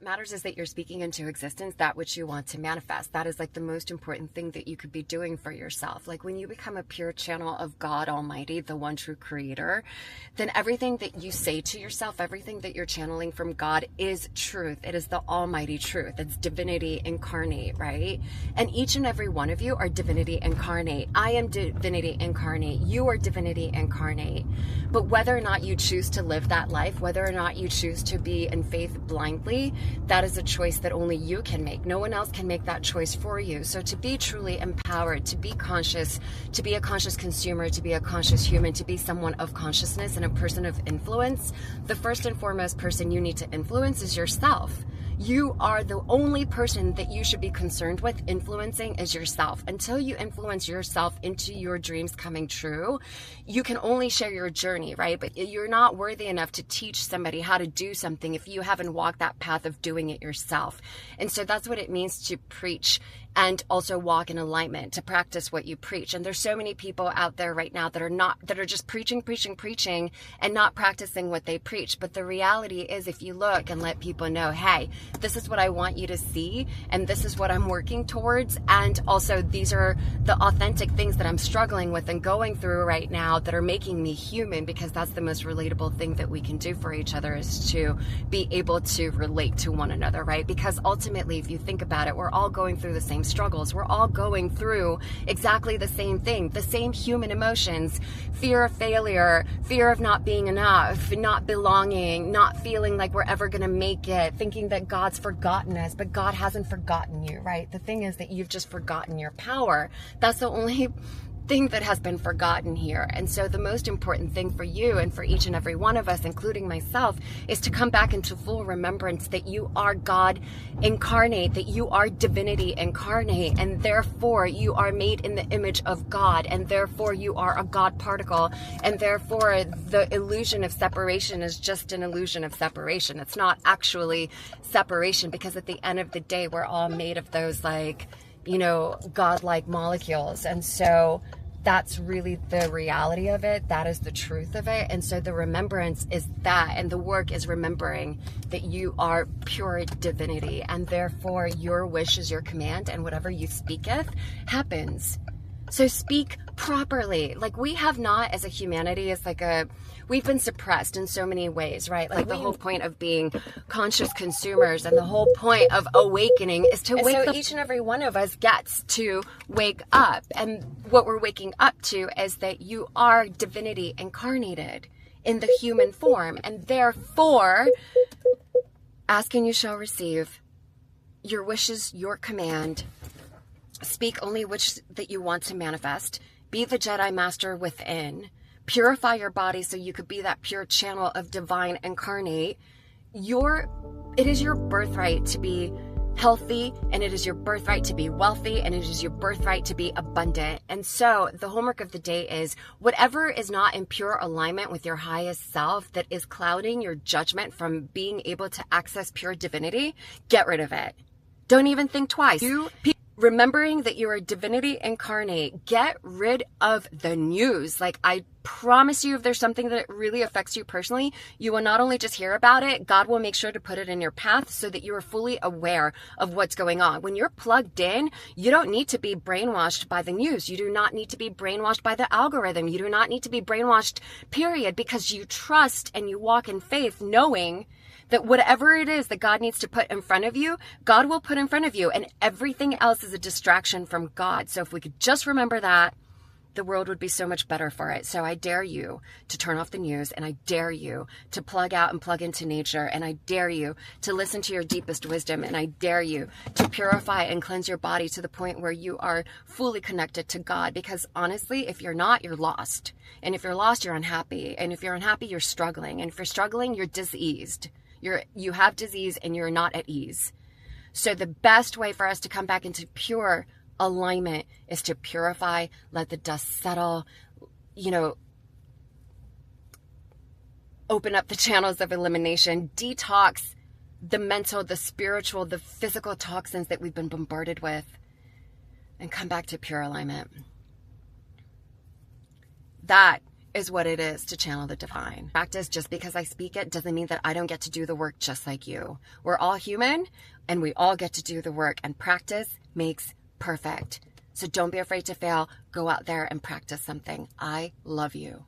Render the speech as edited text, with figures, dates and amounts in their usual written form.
matters is that you're speaking into existence that which you want to manifest. That is like the most important thing that you could be doing for yourself. Like when you become a pure channel of God Almighty, the one true creator, then everything that you say to yourself, everything that you're channeling from God is truth. It is the almighty truth. It's divinity incarnate, right? And each and every one of you are divinity incarnate. I am divinity incarnate. You are divinity incarnate. But whether or not you choose to live that life, whether or not you choose to be in faith blindly, that is a choice that only you can make. No one else can make that choice for you. So to be truly empowered, to be conscious, to be a conscious consumer, to be a conscious human, to be someone of consciousness and a person of influence, the first and foremost person you need to influence is yourself. You are the only person that you should be concerned with influencing is yourself. Until you influence yourself into your dreams coming true, you can only share your journey, right? But you're not worthy enough to teach somebody how to do something if you haven't walked that path of doing it yourself. And so that's what it means to preach and also walk in alignment, to practice what you preach. And there's so many people out there right now that are just preaching, and not practicing what they preach. But the reality is, if you look and let people know, hey, this is what I want you to see, and this is what I'm working towards, and also these are the authentic things that I'm struggling with and going through right now that are making me human, because that's the most relatable thing that we can do for each other, is to be able to relate to one another, right? Because ultimately, if you think about it, we're all going through the same struggles. We're all going through exactly the same thing, the same human emotions: fear of failure, fear of not being enough, not belonging, not feeling like we're ever going to make it, thinking that God's forgotten us, but God hasn't forgotten you, right? The thing is that you've just forgotten your power. That's the only thing that has been forgotten here. And so the most important thing for you and for each and every one of us, including myself, is to come back into full remembrance that you are God incarnate, that you are divinity incarnate, and therefore you are made in the image of God, and therefore you are a God particle, and therefore the illusion of separation is just an illusion of separation. It's not actually separation, because at the end of the day, we're all made of those, like, you know, godlike molecules. And so that's really the reality of it. That is the truth of it. And so the remembrance is that, and the work is remembering that you are pure divinity, and therefore your wish is your command, and whatever you speaketh happens. So speak properly. Like, we have not, as a humanity, as like we've been suppressed in so many ways, right? Like the whole point of being conscious consumers and the whole point of awakening is to wake up. So each and every one of us gets to wake up. And what we're waking up to is that you are divinity incarnated in the human form. And therefore, ask and you shall receive. Your wish is your command. Speak only which that you want to manifest. Be the Jedi Master within. Purify your body so you could be that pure channel of divine incarnate. It is your birthright to be healthy, and it is your birthright to be wealthy, and it is your birthright to be abundant. And so the homework of the day is, whatever is not in pure alignment with your highest self, that is clouding your judgment from being able to access pure divinity, get rid of it. Don't even think twice. Remembering that you're a divinity incarnate, get rid of the news. Like, I promise you, if there's something that really affects you personally, you will not only just hear about it, God will make sure to put it in your path so that you are fully aware of what's going on. When you're plugged in, you don't need to be brainwashed by the news. You do not need to be brainwashed by the algorithm. You do not need to be brainwashed, period, because you trust and you walk in faith, knowing that whatever it is that God needs to put in front of you, God will put in front of you, and everything else is a distraction from God. So if we could just remember that, the world would be so much better for it. So I dare you to turn off the news, and I dare you to plug out and plug into nature, and I dare you to listen to your deepest wisdom, and I dare you to purify and cleanse your body to the point where you are fully connected to God. Because honestly, if you're not, you're lost. And if you're lost, you're unhappy. And if you're unhappy, you're struggling. And if you're struggling, you're diseased. You have disease and you're not at ease. So the best way for us to come back into pure alignment is to purify, let the dust settle, open up the channels of elimination, detox the mental, the spiritual, the physical toxins that we've been bombarded with, and come back to pure alignment. That is what it is to channel the divine. Practice, just because I speak it doesn't mean that I don't get to do the work just like you. We're all human and we all get to do the work, and practice makes perfect. So don't be afraid to fail. Go out there and practice something. I love you.